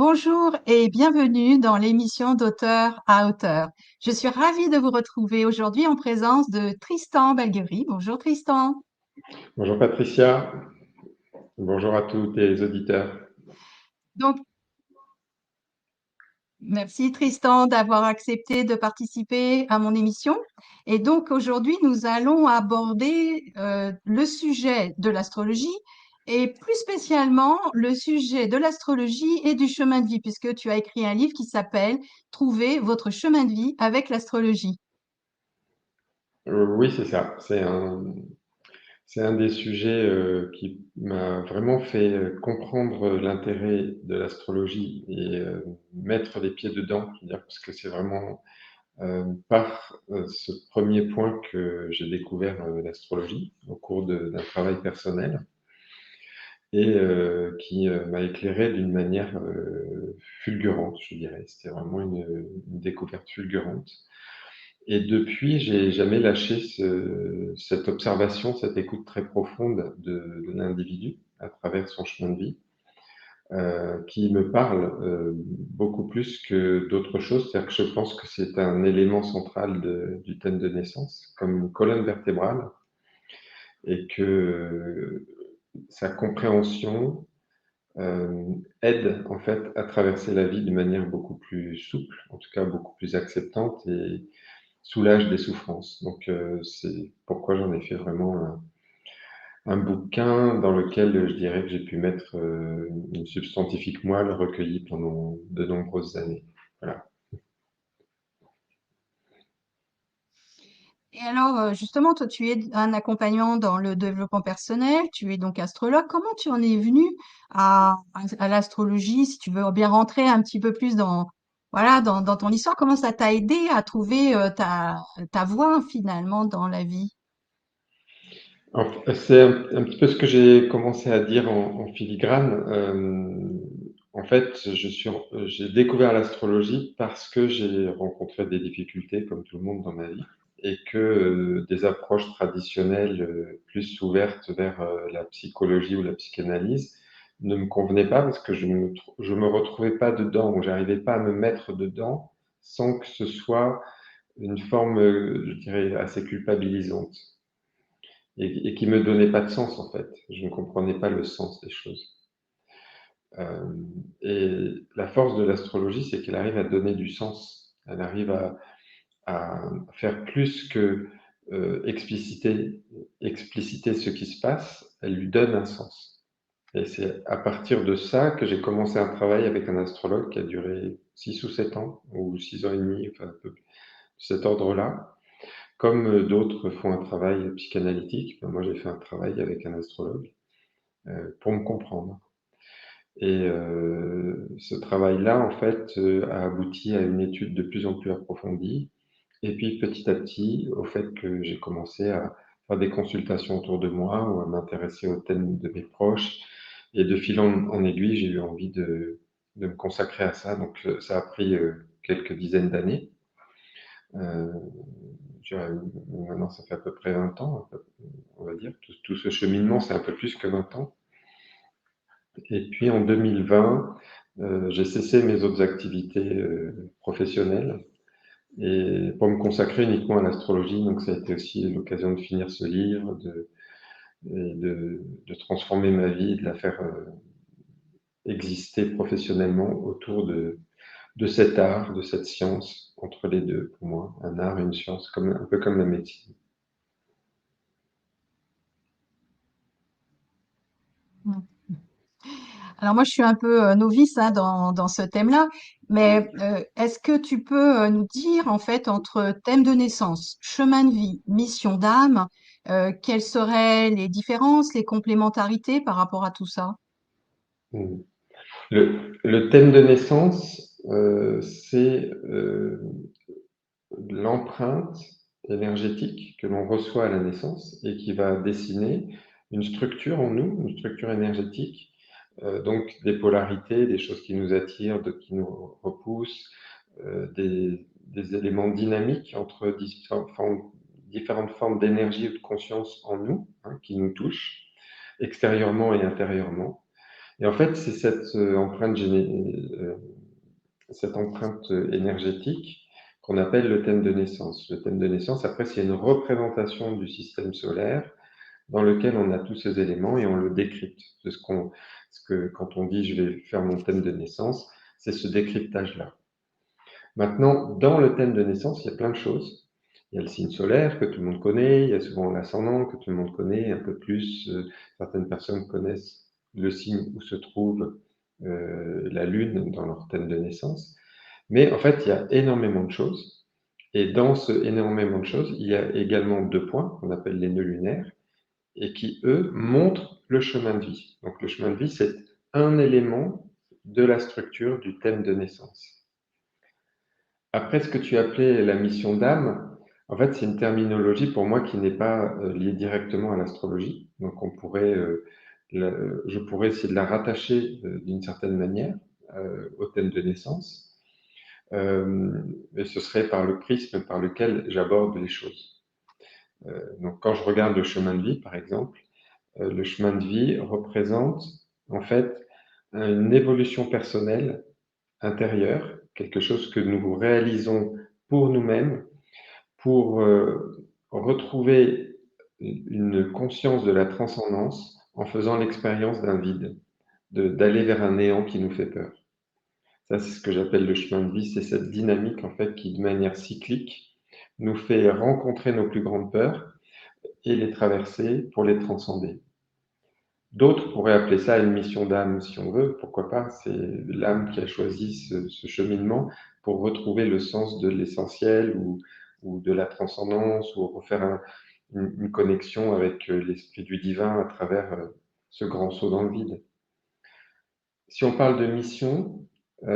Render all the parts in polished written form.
Bonjour et bienvenue dans l'émission d'Auteur à Auteur. Je suis ravie de vous retrouver aujourd'hui en présence de Tristan Belguerie. Bonjour Tristan. Bonjour Patricia, bonjour à tous tes auditeurs. Donc, merci Tristan d'avoir accepté de participer à mon émission. Et donc aujourd'hui, nous allons aborder le sujet de l'astrologie et plus spécialement le sujet de l'astrologie et du chemin de vie, puisque tu as écrit un livre qui s'appelle Trouver votre chemin de vie avec l'astrologie. Oui, c'est ça. C'est un des sujets qui m'a vraiment fait comprendre l'intérêt de l'astrologie et mettre les pieds dedans, je veux dire, parce que c'est vraiment par ce premier point que j'ai découvert l'astrologie au cours d'un travail personnel et qui m'a éclairé d'une manière fulgurante, je dirais. C'était vraiment une découverte fulgurante. Et depuis, j'ai jamais lâché cette observation, cette écoute très profonde de l'individu à travers son chemin de vie, qui me parle beaucoup plus que d'autres choses. C'est-à-dire que je pense que c'est un élément central du thème de naissance, comme une colonne vertébrale, et que sa compréhension aide en fait à traverser la vie de manière beaucoup plus souple, en tout cas beaucoup plus acceptante et soulage des souffrances. Donc, c'est pourquoi j'en ai fait vraiment un bouquin dans lequel je dirais que j'ai pu mettre une substantifique moelle recueillie pendant de nombreuses années. Voilà. Et alors, justement, toi, tu es un accompagnant dans le développement personnel, tu es donc astrologue. Comment tu en es venu à l'astrologie, si tu veux bien rentrer un petit peu plus voilà, dans ton histoire, comment ça t'a aidé à trouver ta voie finalement dans la vie? C'est un petit peu ce que j'ai commencé à dire en filigrane. En fait, j'ai découvert l'astrologie parce que j'ai rencontré des difficultés, comme tout le monde dans ma vie, et que des approches traditionnelles plus ouvertes vers la psychologie ou la psychanalyse ne me convenaient pas parce que je me retrouvais pas dedans, ou j'arrivais pas à me mettre dedans sans que ce soit une forme, je dirais, assez culpabilisante et qui me donnait pas de sens en fait. Je ne comprenais pas le sens des choses. Et la force de l'astrologie, c'est qu'elle arrive à donner du sens. Elle arrive à faire plus que expliciter ce qui se passe. Elle lui donne un sens. Et c'est à partir de ça que j'ai commencé un travail avec un astrologue qui a duré 6 ou 7 ans, ou 6 ans et demi, enfin un peu de cet ordre-là. Comme d'autres font un travail psychanalytique, ben moi j'ai fait un travail avec un astrologue pour me comprendre. Et ce travail-là, en fait, a abouti à une étude de plus en plus approfondie. Et puis petit à petit, au fait que j'ai commencé à faire des consultations autour de moi ou à m'intéresser aux thèmes de mes proches. Et de fil en aiguille, j'ai eu envie de me consacrer à ça. Donc ça a pris quelques dizaines d'années. Euh, Maintenant, ça fait à peu près 20 ans, on va dire. Tout ce cheminement, c'est un peu plus que 20 ans. Et puis en 2020, j'ai cessé mes autres activités professionnelles et pour me consacrer uniquement à l'astrologie. Donc ça a été aussi l'occasion de finir ce livre, de transformer ma vie, de la faire exister professionnellement autour de cet art, de cette science, entre les deux pour moi, un art et une science, un peu comme la médecine. Alors moi, je suis un peu novice hein, dans ce thème-là, mais est-ce que tu peux nous dire, en fait, entre thème de naissance, chemin de vie, mission d'âme, quelles seraient les différences, les complémentarités par rapport à tout ça? Mm. Le thème de naissance, c'est l'empreinte énergétique que l'on reçoit à la naissance et qui va dessiner une structure en nous, une structure énergétique, donc des polarités, des choses qui nous attirent, d'autres qui nous repoussent, des éléments dynamiques entre différentes formes d'énergie ou de conscience en nous, hein, qui nous touchent extérieurement et intérieurement. Et en fait, c'est cette empreinte énergétique qu'on appelle le thème de naissance. Le thème de naissance, après, c'est une représentation du système solaire dans lequel on a tous ces éléments et on le décrypte. C'est ce que quand on dit je vais faire mon thème de naissance, c'est ce décryptage-là. Maintenant, dans le thème de naissance, il y a plein de choses. Il y a le signe solaire que tout le monde connaît, il y a souvent l'ascendant que tout le monde connaît, un peu plus. Certaines personnes connaissent le signe où se trouve la lune dans leur thème de naissance. Mais en fait, il y a énormément de choses. Et dans ce énormément de choses, il y a également deux points qu'on appelle les nœuds lunaires et qui, eux, montrent le chemin de vie. Donc le chemin de vie, c'est un élément de la structure du thème de naissance. Après, ce que tu appelais la mission d'âme, en fait, c'est une terminologie pour moi qui n'est pas liée directement à l'astrologie. Donc je pourrais essayer de la rattacher d'une certaine manière au thème de naissance. Et ce serait par le prisme par lequel j'aborde les choses. Donc quand je regarde le chemin de vie, par exemple, le chemin de vie représente en fait une évolution personnelle intérieure, quelque chose que nous réalisons pour nous-mêmes, pour retrouver une conscience de la transcendance en faisant l'expérience d'un vide, d'aller vers un néant qui nous fait peur. Ça, c'est ce que j'appelle le chemin de vie, c'est cette dynamique en fait qui, de manière cyclique, nous fait rencontrer nos plus grandes peurs et les traverser pour les transcender. D'autres pourraient appeler ça une mission d'âme, si on veut, pourquoi pas, c'est l'âme qui a choisi ce cheminement pour retrouver le sens de l'essentiel ou de la transcendance, ou refaire une connexion avec l'esprit du divin à travers ce grand saut dans le vide. Si on parle de mission,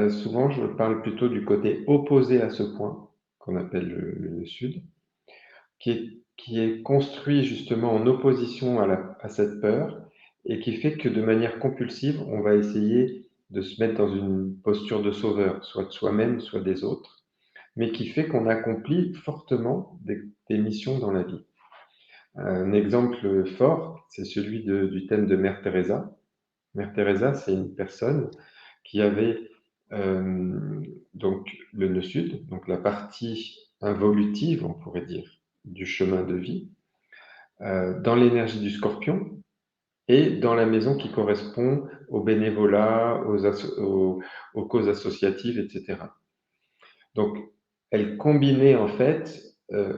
souvent je parle plutôt du côté opposé à ce point, qu'on appelle le sud, qui est construit justement en opposition à cette peur et qui fait que de manière compulsive, on va essayer de se mettre dans une posture de sauveur, soit de soi-même, soit des autres, mais qui fait qu'on accomplit fortement des missions dans la vie. Un exemple fort, c'est celui du thème de Mère Teresa. Mère Teresa, c'est une personne qui avait donc le nœud sud, donc la partie involutive, on pourrait dire, du chemin de vie, dans l'énergie du scorpion et dans la maison qui correspond au bénévolat, aux causes associatives, etc. Donc, elle combinait en fait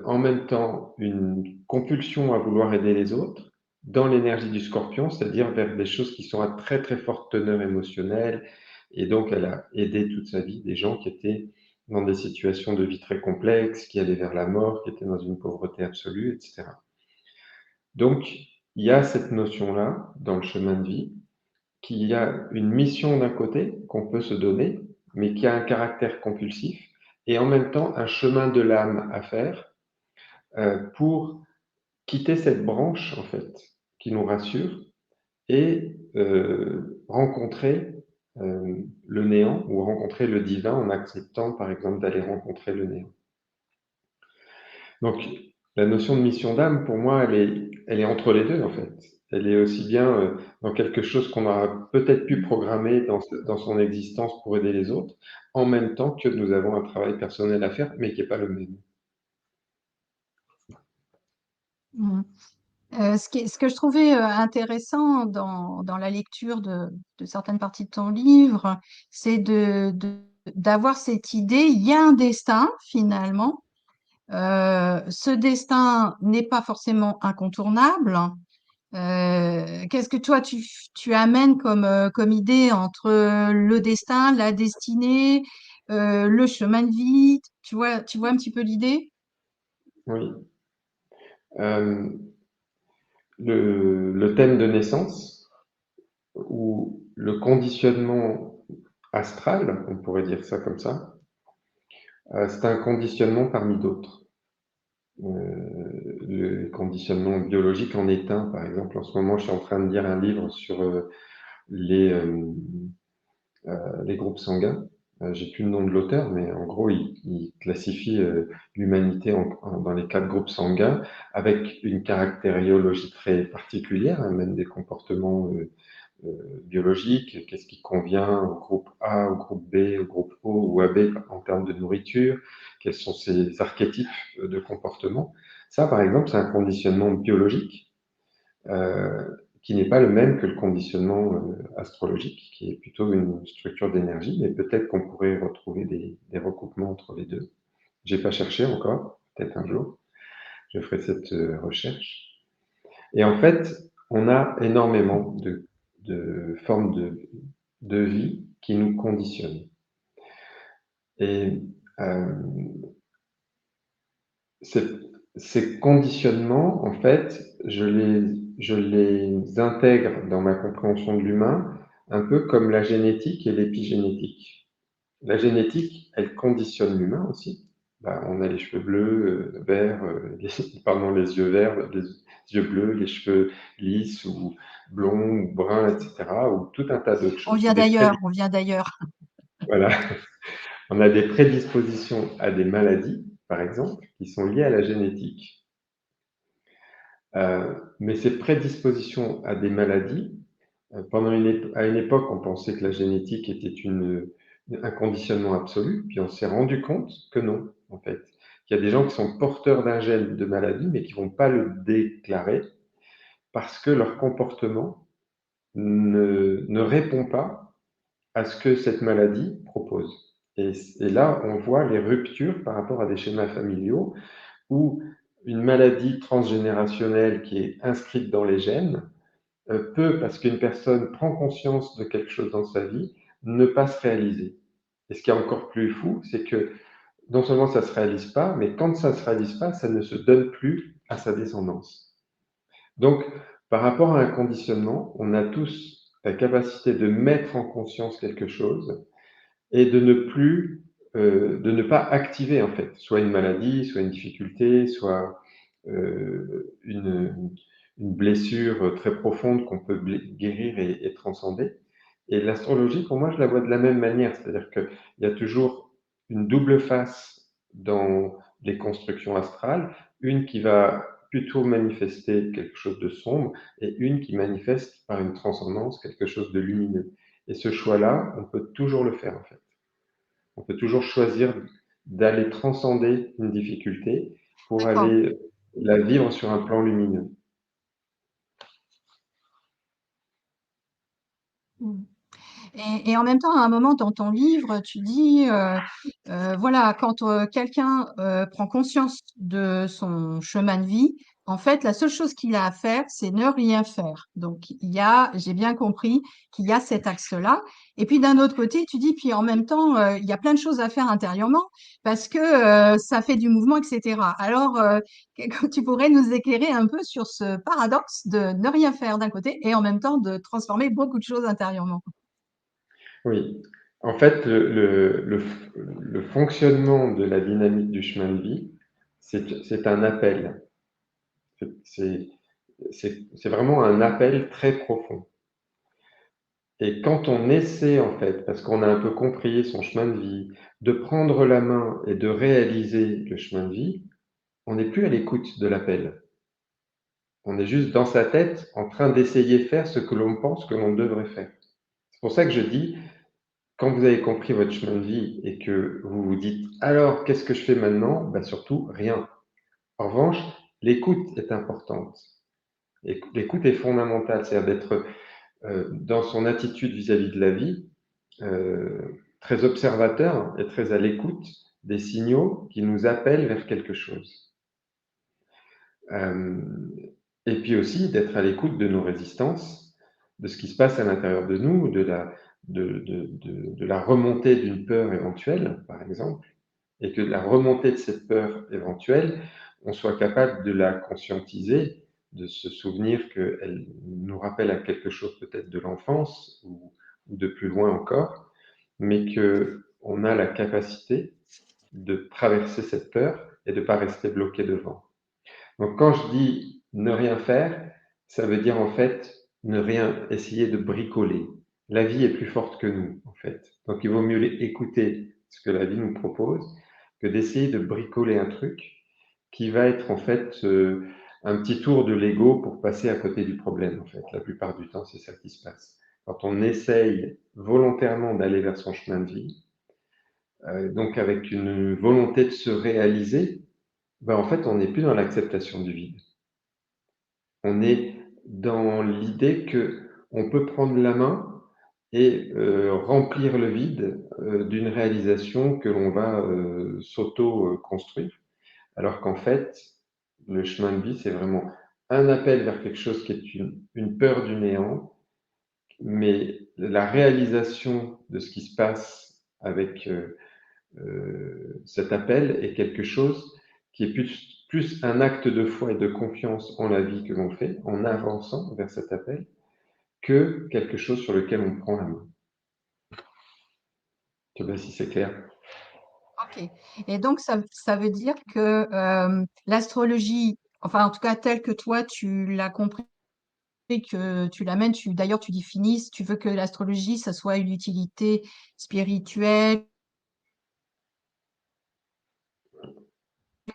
en même temps une compulsion à vouloir aider les autres dans l'énergie du scorpion, c'est-à-dire vers des choses qui sont à très très forte teneur émotionnelle. Et donc, elle a aidé toute sa vie des gens qui étaient dans des situations de vie très complexes, qui allaient vers la mort, qui étaient dans une pauvreté absolue, etc. Donc, il y a cette notion-là dans le chemin de vie, qu'il y a une mission d'un côté qu'on peut se donner, mais qui a un caractère compulsif, et en même temps un chemin de l'âme à faire pour quitter cette branche, en fait, qui nous rassure, et rencontrer le néant, ou rencontrer le divin en acceptant, par exemple, d'aller rencontrer le néant. Donc, la notion de mission d'âme, pour moi, elle est entre les deux, en fait. Elle est aussi bien dans quelque chose qu'on aura peut-être pu programmer dans son existence pour aider les autres, en même temps que nous avons un travail personnel à faire, mais qui n'est pas le même. Mmh. Ce que je trouvais intéressant dans la lecture de certaines parties de ton livre, c'est d'avoir cette idée, il y a un destin finalement. Ce destin n'est pas forcément incontournable. Qu'est-ce que toi tu amènes comme idée entre le destin, la destinée, le chemin de vie? Tu vois un petit peu l'idée? Oui. Euh, le thème de naissance, ou le conditionnement astral, on pourrait dire ça comme ça, c'est un conditionnement parmi d'autres. Le conditionnement biologique en est un, par exemple. En ce moment, je suis en train de lire un livre sur les, euh, les groupes sanguins. J'ai plus le nom de l'auteur, mais en gros, il classifie l'humanité dans les 4 groupes sanguins avec une caractériologie très particulière, hein, même des comportements biologique, qu'est-ce qui convient au groupe A, au groupe B, au groupe O ou AB en termes de nourriture, quels sont ces archétypes de comportement. Ça, par exemple, c'est un conditionnement biologique euh, qui n'est pas le même que le conditionnement astrologique, qui est plutôt une structure d'énergie, mais peut-être qu'on pourrait retrouver des recoupements entre les deux. J'ai pas cherché encore, peut-être un jour, je ferai cette recherche. Et en fait, on a énormément de formes de vie qui nous conditionnent. Et euh, ces, ces conditionnements, en fait, je les intègre dans ma compréhension de l'humain un peu comme la génétique et l'épigénétique. La génétique, elle conditionne l'humain aussi. Ben, on a les cheveux bleus, verts, pardon, les yeux verts, les yeux bleus, les cheveux lisses ou blonds ou bruns, etc. Ou tout un tas d'autres On choses. vient d'ailleurs, on vient d'ailleurs. Voilà. On a des prédispositions à des maladies, par exemple, qui sont liées à la génétique. Mais ces prédispositions à des maladies, à une époque, on pensait que la génétique était un conditionnement absolu, puis on s'est rendu compte que non, en fait. Il y a des gens qui sont porteurs d'un gène de maladie, mais qui ne vont pas le déclarer parce que leur comportement ne répond pas à ce que cette maladie propose. Et là, on voit les ruptures par rapport à des schémas familiaux où une maladie transgénérationnelle qui est inscrite dans les gènes peut, parce qu'une personne prend conscience de quelque chose dans sa vie, ne pas se réaliser. Et ce qui est encore plus fou, c'est que non seulement ça ne se réalise pas, mais quand ça ne se réalise pas, ça ne se donne plus à sa descendance. Donc, par rapport à un conditionnement, on a tous la capacité de mettre en conscience quelque chose et de ne pas activer en fait, soit une maladie, soit une difficulté, soit une blessure très profonde qu'on peut guérir et transcender. Et l'astrologie, pour moi, je la vois de la même manière, c'est-à-dire qu'il y a toujours une double face dans les constructions astrales, une qui va plutôt manifester quelque chose de sombre et une qui manifeste par une transcendance quelque chose de lumineux. Et ce choix-là, on peut toujours le faire en fait. On peut toujours choisir d'aller transcender une difficulté pour D'accord. aller la vivre sur un plan lumineux. Mm. Et en même temps, à un moment dans ton livre, tu dis, voilà, quand quelqu'un prend conscience de son chemin de vie, en fait, la seule chose qu'il a à faire, c'est ne rien faire. Donc, j'ai bien compris qu'il y a cet axe-là. Et puis d'un autre côté, tu dis, puis en même temps, il y a plein de choses à faire intérieurement parce que ça fait du mouvement, etc. Alors, tu pourrais nous éclairer un peu sur ce paradoxe de ne rien faire d'un côté et en même temps de transformer beaucoup de choses intérieurement. Oui. En fait, le fonctionnement de la dynamique du chemin de vie, c'est un appel. C'est c'est vraiment un appel très profond. Et quand on essaie, en fait, parce qu'on a un peu compris son chemin de vie, de prendre la main et de réaliser le chemin de vie, on n'est plus à l'écoute de l'appel. On est juste dans sa tête en train d'essayer de faire ce que l'on pense que l'on devrait faire. C'est pour ça que je dis, quand vous avez compris votre chemin de vie et que vous vous dites, alors, qu'est-ce que je fais maintenant? Ben, surtout, rien. En revanche, l'écoute est importante. L'écoute est fondamentale, c'est-à-dire d'être dans son attitude vis-à-vis de la vie, euh, très observateur et très à l'écoute des signaux qui nous appellent vers quelque chose. Euh, et puis aussi d'être à l'écoute de nos résistances, de ce qui se passe à l'intérieur de nous, de la remontée d'une peur éventuelle, par exemple, et que la remontée de cette peur éventuelle, on soit capable de la conscientiser, de se souvenir qu'elle nous rappelle à quelque chose peut-être de l'enfance ou de plus loin encore, mais qu'on a la capacité de traverser cette peur et de ne pas rester bloqué devant. Donc quand je dis ne rien faire, ça veut dire en fait ne rien essayer de bricoler. La vie est plus forte que nous, en fait. Donc il vaut mieux écouter ce que la vie nous propose que d'essayer de bricoler un truc qui va être en fait un petit tour de l'ego pour passer à côté du problème, en fait. La plupart du temps, c'est ça qui se passe. quand on essaye volontairement d'aller vers son chemin de vie, donc avec une volonté de se réaliser, ben en fait, on n'est plus dans l'acceptation du vide. On est dans l'idée que on peut prendre la main et remplir le vide d'une réalisation que l'on va s'auto-construire. Alors qu'en fait, le chemin de vie, c'est vraiment un appel vers quelque chose qui est une peur du néant, mais la réalisation de ce qui se passe avec cet appel est quelque chose qui est plus un acte de foi et de confiance en la vie que l'on fait en avançant vers cet appel que quelque chose sur lequel on prend la main. Je ne sais pas si c'est clair. Ok. Et donc, ça veut dire que l'astrologie, enfin, en tout cas, telle que toi, tu l'as compris, que tu l'amènes, d'ailleurs, tu définis, si tu veux que l'astrologie, ça soit une utilité spirituelle,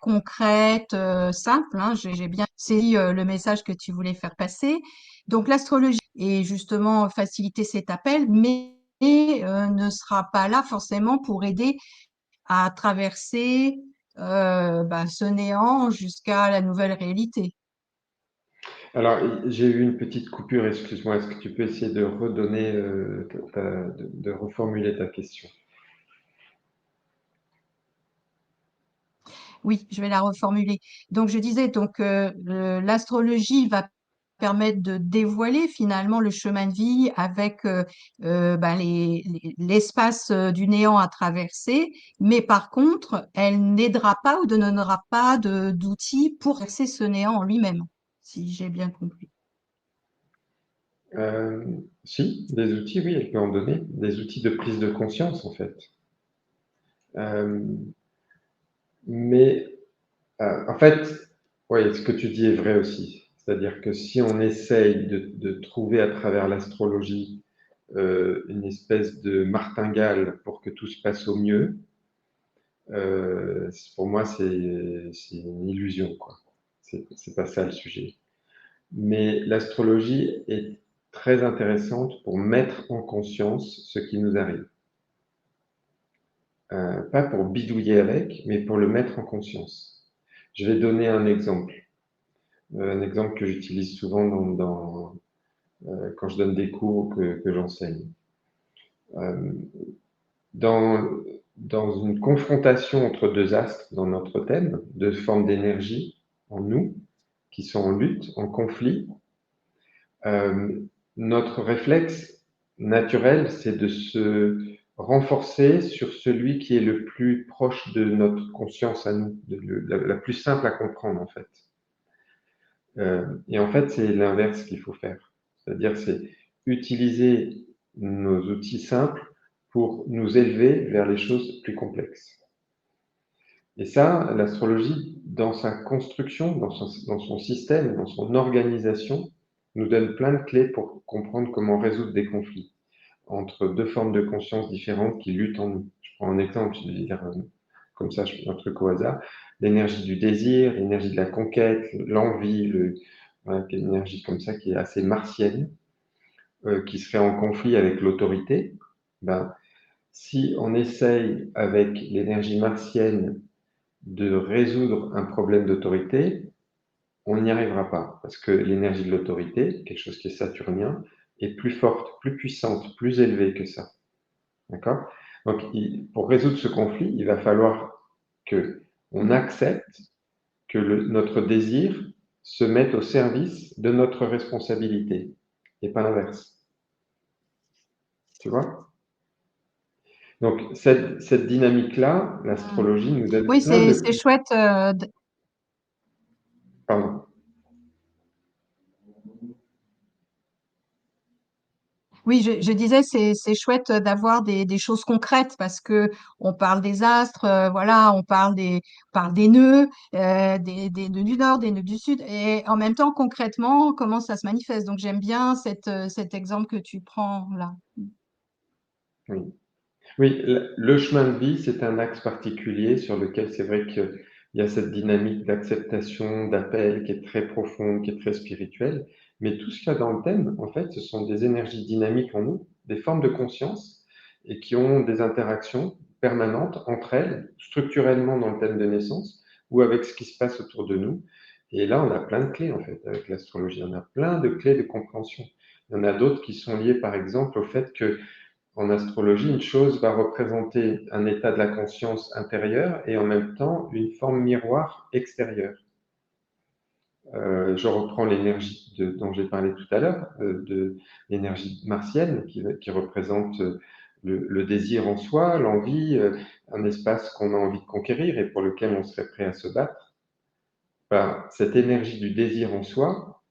concrète, simple, hein, j'ai bien saisi le message que tu voulais faire passer. Donc, l'astrologie est justement faciliter cet appel, mais ne sera pas là forcément pour aider à traverser ce néant jusqu'à la nouvelle réalité. Alors, j'ai eu une petite coupure, excuse-moi. Est-ce que tu peux essayer de redonner, de reformuler ta question? Oui, je vais la reformuler. Donc, je disais, donc, l'astrologie va permettre de dévoiler finalement le chemin de vie avec l'espace du néant à traverser, mais par contre, elle n'aidera pas ou ne donnera pas d'outils pour traverser ce néant en lui-même, si j'ai bien compris. Euh, Si, des outils, oui, elle peut en donner. Des outils de prise de conscience, en fait. Euh, mais en fait, oui, ce que tu dis est vrai aussi. C'est-à-dire que si on essaye de trouver à travers l'astrologie une espèce de martingale pour que tout se passe au mieux, pour moi, c'est une illusion, quoi. C'est pas ça le sujet. Mais l'astrologie est très intéressante pour mettre en conscience ce qui nous arrive. Pas pour bidouiller avec, mais pour le mettre en conscience. Je vais donner un exemple que j'utilise souvent quand je donne des cours que j'enseigne. Euh, dans, dans une confrontation entre deux astres, dans notre thème, deux formes d'énergie en nous, qui sont en lutte, en conflit, euh, notre réflexe naturel, c'est de se renforcer sur celui qui est le plus proche de notre conscience à nous, la plus simple à comprendre en fait. Et en fait, c'est l'inverse qu'il faut faire. C'est-à-dire, c'est utiliser nos outils simples pour nous élever vers les choses plus complexes. Et ça, l'astrologie, dans sa construction, dans son système, dans son organisation, nous donne plein de clés pour comprendre comment résoudre des conflits entre deux formes de conscience différentes qui luttent en nous. Je prends un exemple, je vais dire comme ça, un truc au hasard. L'énergie du désir, l'énergie de la conquête, l'envie, voilà, une énergie comme ça qui est assez martienne, qui serait en conflit avec l'autorité. Ben, si on essaye avec l'énergie martienne de résoudre un problème d'autorité, on n'y arrivera pas parce que l'énergie de l'autorité, quelque chose qui est saturnien, est plus forte, plus puissante, plus élevée que ça. D'accord? Donc, pour résoudre ce conflit, il va falloir que on Mhm. accepte que notre désir se mette au service de notre responsabilité et pas l'inverse. Tu vois? Donc, cette dynamique-là, Mm. l'astrologie nous donne Oui, plein c'est de... chouette. Pardon. Oui, je disais, c'est chouette d'avoir des choses concrètes parce que on parle des astres, voilà, on parle des nœuds, des nœuds du nord, des nœuds du sud, et en même temps, concrètement, comment ça se manifeste. Donc, j'aime bien cet exemple que tu prends là. Oui. Oui, le chemin de vie, c'est un axe particulier sur lequel c'est vrai qu'il y a cette dynamique d'acceptation, d'appel qui est très profonde, qui est très spirituelle, Mais tout ce qu'il y a dans le thème, en fait, ce sont des énergies dynamiques en nous, des formes de conscience, et qui ont des interactions permanentes entre elles, structurellement dans le thème de naissance, ou avec ce qui se passe autour de nous. Et là, on a plein de clés, en fait, avec l'astrologie. On a plein de clés de compréhension. Il y en a d'autres qui sont liées, par exemple, au fait que en astrologie, une chose va représenter un état de la conscience intérieure et en même temps une forme miroir extérieure. Je reprends l'énergie dont j'ai parlé tout à l'heure, de l'énergie martienne qui représente le désir en soi, l'envie, un espace qu'on a envie de conquérir et pour lequel on serait prêt à se battre. Ben, cette énergie du désir en soi,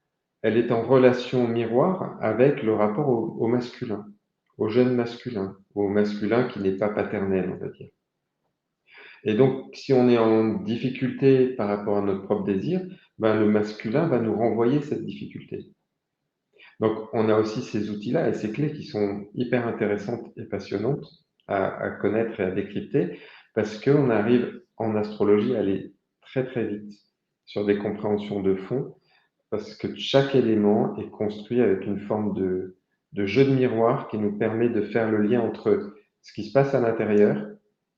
elle est en relation miroir avec le rapport au masculin, au jeune masculin, au masculin qui n'est pas paternel, on va dire. Et donc, si on est en difficulté par rapport à notre propre désir, ben, le masculin va nous renvoyer cette difficulté. Donc, on a aussi ces outils-là et ces clés qui sont hyper intéressantes et passionnantes à connaître et à décrypter parce qu'on arrive en astrologie à aller très très vite sur des compréhensions de fond parce que chaque élément est construit avec une forme de jeu de miroir qui nous permet de faire le lien entre ce qui se passe à l'intérieur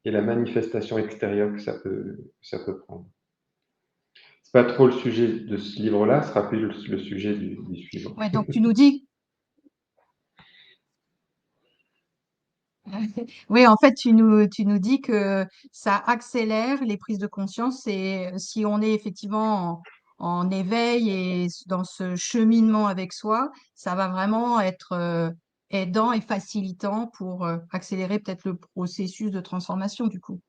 et la manifestation extérieure que ça peut prendre. C'est pas trop le sujet de ce livre-là, ce sera plus le sujet du suivant. Ouais, donc tu nous dis, oui, en fait, tu nous dis que ça accélère les prises de conscience et si on est effectivement en éveil et dans ce cheminement avec soi, ça va vraiment être aidant et facilitant pour accélérer peut-être le processus de transformation du coup.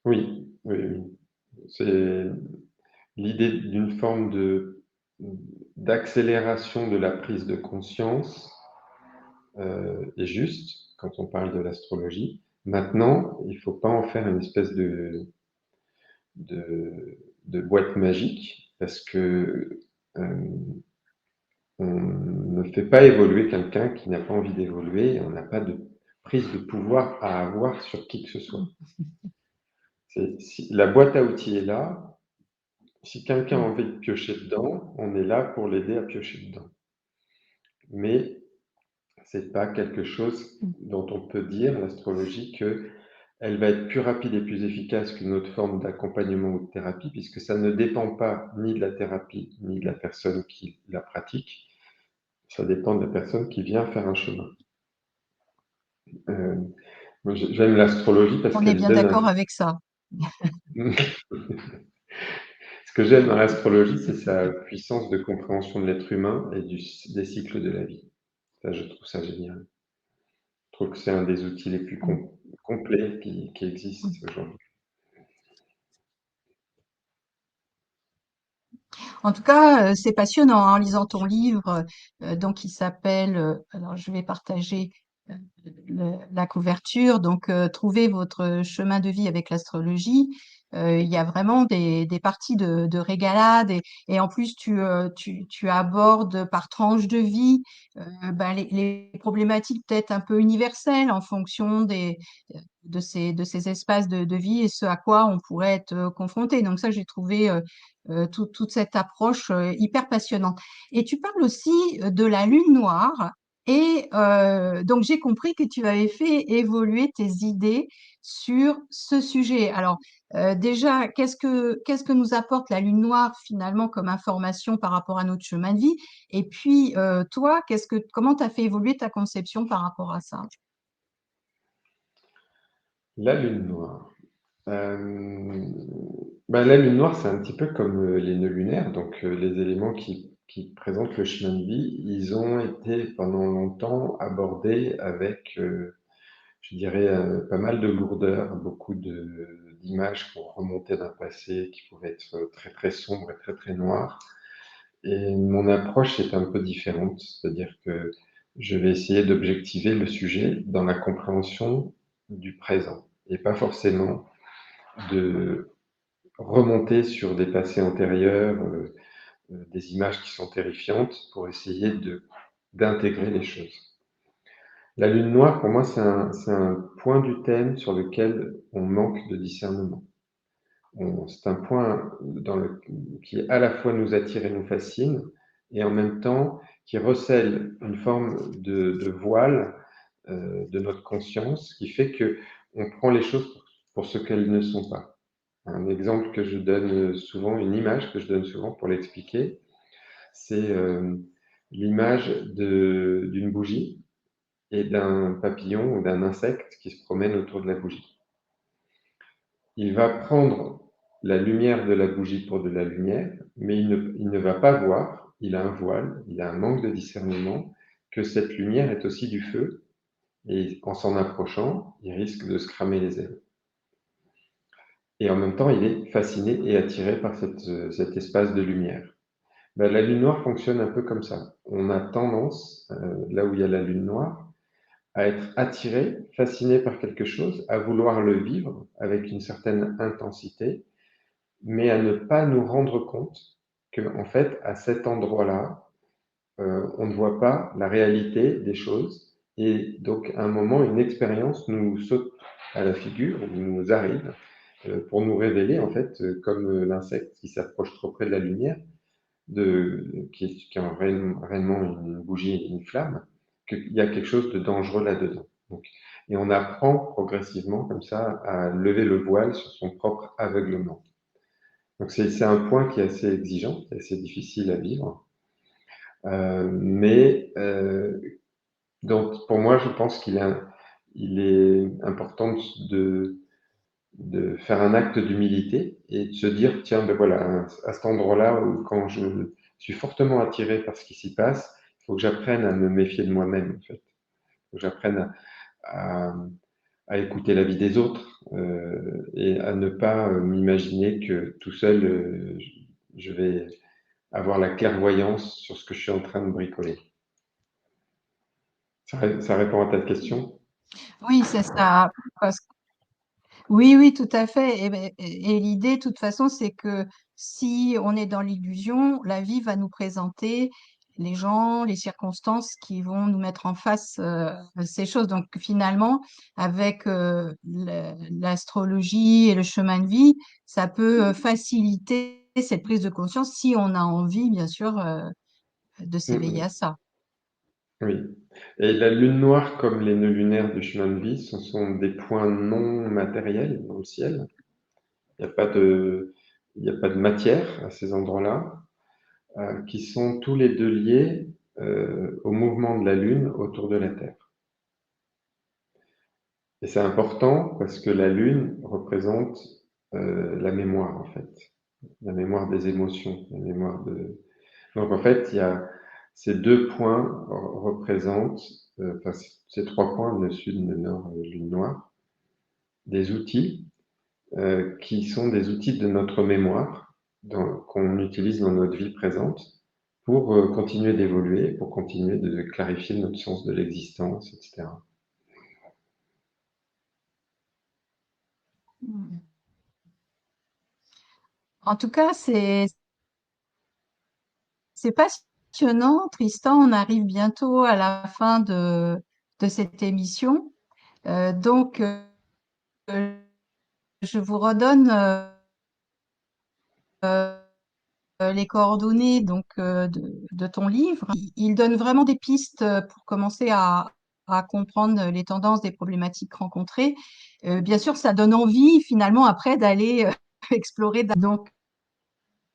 Oui, oui, oui. C'est l'idée d'une forme d'accélération de la prise de conscience est juste quand on parle de l'astrologie. Maintenant, il ne faut pas en faire une espèce de boîte magique parce que on ne fait pas évoluer quelqu'un qui n'a pas envie d'évoluer. On n'a pas de prise de pouvoir à avoir sur qui que ce soit. Si la boîte à outils est là, si quelqu'un a Mm. envie de piocher dedans, on est là pour l'aider à piocher dedans. Mais c'est pas quelque chose Mm. dont on peut dire, l'astrologie, qu'elle va être plus rapide et plus efficace qu'une autre forme d'accompagnement ou de thérapie, puisque ça ne dépend pas ni de la thérapie, ni de la personne qui la pratique. Ça dépend de la personne qui vient faire un chemin. Euh, Moi, j'aime l'astrologie parce On est qu'elle bien donne d'accord avec ça. Ce que j'aime dans l'astrologie, c'est sa puissance de compréhension de l'être humain et des cycles de la vie. Ça, je trouve ça génial. Je trouve que c'est un des outils les plus Mm. complets qui existent Mm. aujourd'hui. En tout cas, c'est passionnant hein, en lisant ton livre, donc qui s'appelle, alors je vais partager euh, la couverture, donc Trouver votre chemin de vie avec l'astrologie. Il y a vraiment des parties de régalade et en plus tu abordes par tranche de vie ben, les problématiques peut-être un peu universelles en fonction de ces espaces de vie et ce à quoi on pourrait être confronté. Donc ça, j'ai trouvé toute cette approche hyper passionnante. Et tu parles aussi de la lune noire. Et donc j'ai compris que tu avais fait évoluer tes idées sur ce sujet. Alors déjà, qu'est-ce que nous apporte la lune noire finalement comme information par rapport à notre chemin de vie? Et puis toi, comment tu as fait évoluer ta conception par rapport à ça? La lune noire. Euh, la lune noire, c'est un petit peu comme les nœuds lunaires, donc les éléments qui présentent le chemin de vie, ils ont été pendant longtemps abordés avec, je dirais, pas mal de lourdeur, beaucoup d'images qu'on remontait d'un passé qui pouvait être très très sombre et très très noir. Et mon approche est un peu différente, c'est-à-dire que je vais essayer d'objectiver le sujet dans la compréhension du présent et pas forcément de remonter sur des passés antérieurs, des images qui sont terrifiantes pour essayer d'intégrer les choses. La lune noire, pour moi, c'est un point du thème sur lequel on manque de discernement. C'est un point qui à la fois nous attire et nous fascine, et en même temps qui recèle une forme de voile de notre conscience qui fait que on prend les choses pour ce qu'elles ne sont pas. Un exemple que je donne souvent, une image que je donne souvent pour l'expliquer, c'est l'image d'une bougie et d'un papillon ou d'un insecte qui se promène autour de la bougie. Il va prendre la lumière de la bougie pour de la lumière, mais il ne va pas voir, il a un voile, il a un manque de discernement, que cette lumière est aussi du feu, et en s'en approchant, il risque de se cramer les ailes. Et en même temps, il est fasciné et attiré par cet espace de lumière. Ben, la lune noire fonctionne un peu comme ça. On a tendance, là où il y a la lune noire, à être attiré, fasciné par quelque chose, à vouloir le vivre avec une certaine intensité, mais à ne pas nous rendre compte que, en fait, à cet endroit-là, on ne voit pas la réalité des choses. Et donc, à un moment, une expérience nous saute à la figure, ou nous arrive, pour nous révéler, en fait, comme l'insecte qui s'approche trop près de la lumière, qui est réellement une bougie, une flamme, qu'il y a quelque chose de dangereux là-dedans. Donc, et on apprend progressivement, comme ça, à lever le voile sur son propre aveuglement. Donc, c'est un point qui est assez exigeant, qui est assez difficile à vivre. Donc, pour moi, je pense il est important de faire un acte d'humilité et de se dire, tiens, ben voilà, à cet endroit-là, où quand je suis fortement attiré par ce qui s'y passe, il faut que j'apprenne à me méfier de moi-même, en fait. Il faut que j'apprenne à, à écouter la vie des autres et à ne pas m'imaginer que tout seul, je vais avoir la clairvoyance sur ce que je suis en train de bricoler. Ça répond à ta question? Oui, c'est ça. Parce Oui, oui, tout à fait. Et l'idée, de toute façon, c'est que si on est dans l'illusion, la vie va nous présenter les gens, les circonstances qui vont nous mettre en face ces choses. Donc finalement, avec l'astrologie et le chemin de vie, ça peut faciliter cette prise de conscience si on a envie, bien sûr, de s'éveiller à Mm, ça. oui. Et la lune noire, comme les nœuds lunaires du chemin de vie, ce sont des points non matériels dans le ciel. Il n'y a pas il n'y a pas de matière à ces endroits-là, qui sont tous les deux liés au mouvement de la Lune autour de la Terre. Et c'est important parce que la Lune représente la mémoire, en fait, la mémoire des émotions, la mémoire de... Donc, en fait, ces deux points représentent, enfin, ces trois points, le sud, le nord, lune noire, des outils qui sont des outils de notre mémoire qu'on utilise dans notre vie présente pour continuer d'évoluer, pour continuer de clarifier notre sens de l'existence, etc. Mm. En tout cas, c'est passionnant, Tristan. On arrive bientôt à la fin de cette émission. Donc, je vous redonne euh, les coordonnées donc de ton livre. Il donne vraiment des pistes pour commencer à comprendre les tendances des problématiques rencontrées. Bien sûr, ça donne envie finalement après d'aller explorer. Donc,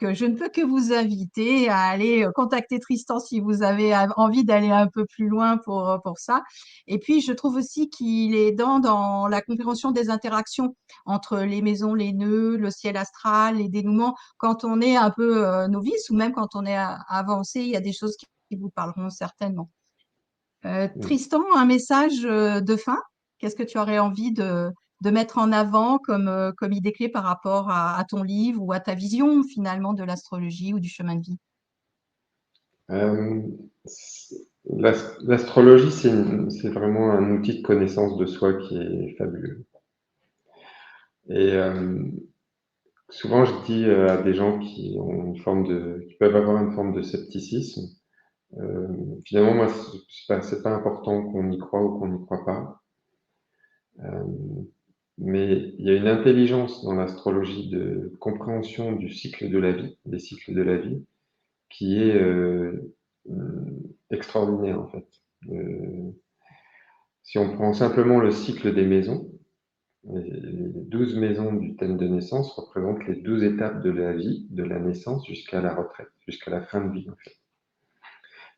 je ne peux que vous inviter à aller contacter Tristan si vous avez envie d'aller un peu plus loin pour ça. Et puis, je trouve aussi qu'il est dans la compréhension des interactions entre les maisons, les nœuds, le ciel astral, les dénouements. Quand on est un peu novice ou même quand on est avancé, il y a des choses qui vous parleront certainement. Tristan, un message de fin? Qu'est-ce que tu aurais envie de mettre en avant comme idée clé par rapport à ton livre ou à ta vision finalement de l'astrologie ou du chemin de vie? Euh, L'astrologie, c'est vraiment un outil de connaissance de soi qui est fabuleux. Et souvent, je dis à des gens qui ont qui peuvent avoir une forme de scepticisme, euh, finalement, moi, c'est pas important qu'on y croit ou qu'on n'y croit pas. Euh, mais il y a une intelligence dans l'astrologie de compréhension du cycle de la vie, des cycles de la vie, qui est extraordinaire en fait. Euh, Si on prend simplement le cycle des maisons, les 12 maisons du thème de naissance représentent les 12 étapes de la vie, de la naissance jusqu'à la retraite, jusqu'à la fin de vie en fait.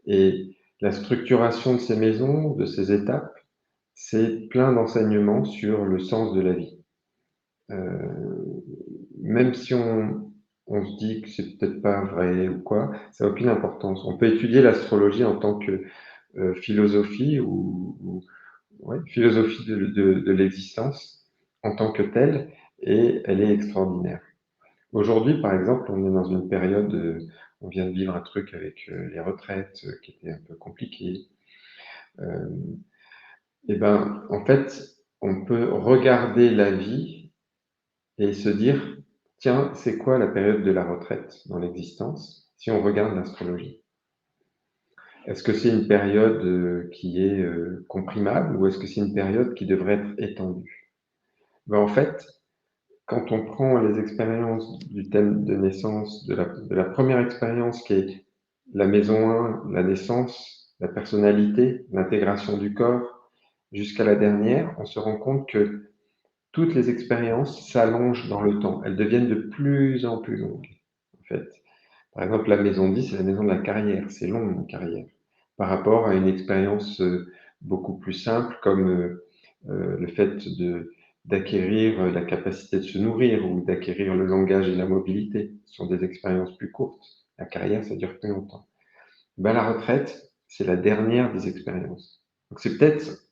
Et la structuration de ces maisons, de ces étapes, c'est plein d'enseignements sur le sens de la vie. Euh, Même si on se dit que c'est peut-être pas vrai ou quoi, ça n'a aucune importance. On peut étudier l'astrologie en tant que philosophie ou ouais, philosophie de l'existence en tant que telle, et elle est extraordinaire. Aujourd'hui, par exemple, on est dans une période, on vient de vivre un truc avec les retraites qui était un peu compliqué. Euh, et ben, en fait, on peut regarder la vie et se dire, tiens, c'est quoi la période de la retraite dans l'existence si on regarde l'astrologie? Est-ce que c'est une période qui est comprimable ou est-ce que c'est une période qui devrait être étendue? Ben, en fait, quand on prend les expériences du thème de naissance, de la première expérience qui est la maison 1, la naissance, la personnalité, l'intégration du corps, jusqu'à la dernière, on se rend compte que toutes les expériences s'allongent dans le temps. Elles deviennent de plus en plus longues, en fait. Par exemple, la maison 10, c'est la maison de la carrière. C'est long, une carrière. Par rapport à une expérience beaucoup plus simple, comme le fait d'acquérir la capacité de se nourrir ou d'acquérir le langage et la mobilité. Ce sont des expériences plus courtes. La carrière, ça dure plus longtemps. Ben, la retraite, c'est la dernière des expériences. Donc, c'est peut-être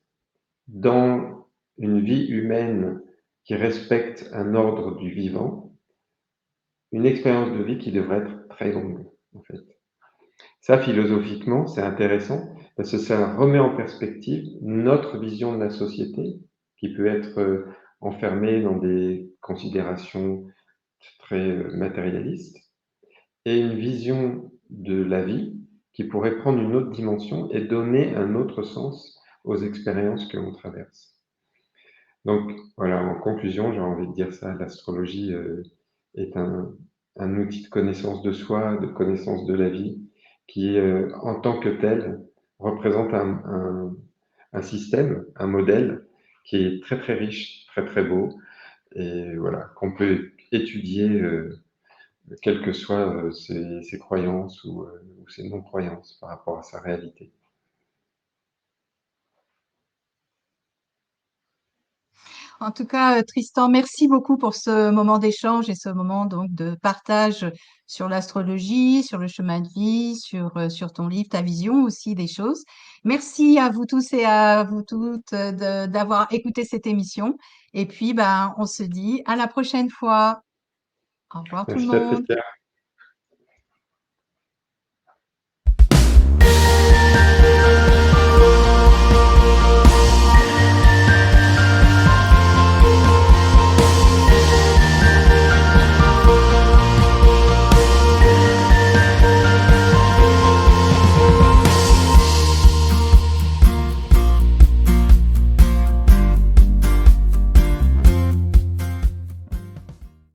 dans une vie humaine qui respecte un ordre du vivant, une expérience de vie qui devrait être très longue, en fait. Ça, philosophiquement, c'est intéressant parce que ça remet en perspective notre vision de la société qui peut être enfermée dans des considérations très matérialistes et une vision de la vie qui pourrait prendre une autre dimension et donner un autre sens aux expériences que l'on traverse. Donc voilà, en conclusion, j'ai envie de dire ça, l'astrologie est un outil de connaissance de soi, de connaissance de la vie, qui en tant que tel représente un système, un modèle qui est très très riche, très très beau, et voilà, qu'on peut étudier quelles que soient ses croyances ou ses non-croyances par rapport à sa réalité. En tout cas, Tristan, merci beaucoup pour ce moment d'échange et ce moment donc de partage sur l'astrologie, sur le chemin de vie, sur ton livre, ta vision aussi des choses. Merci à vous tous et à vous toutes d'avoir écouté cette émission. Et puis, ben, on se dit à la prochaine fois. Au revoir tout le Merci monde. Patricia.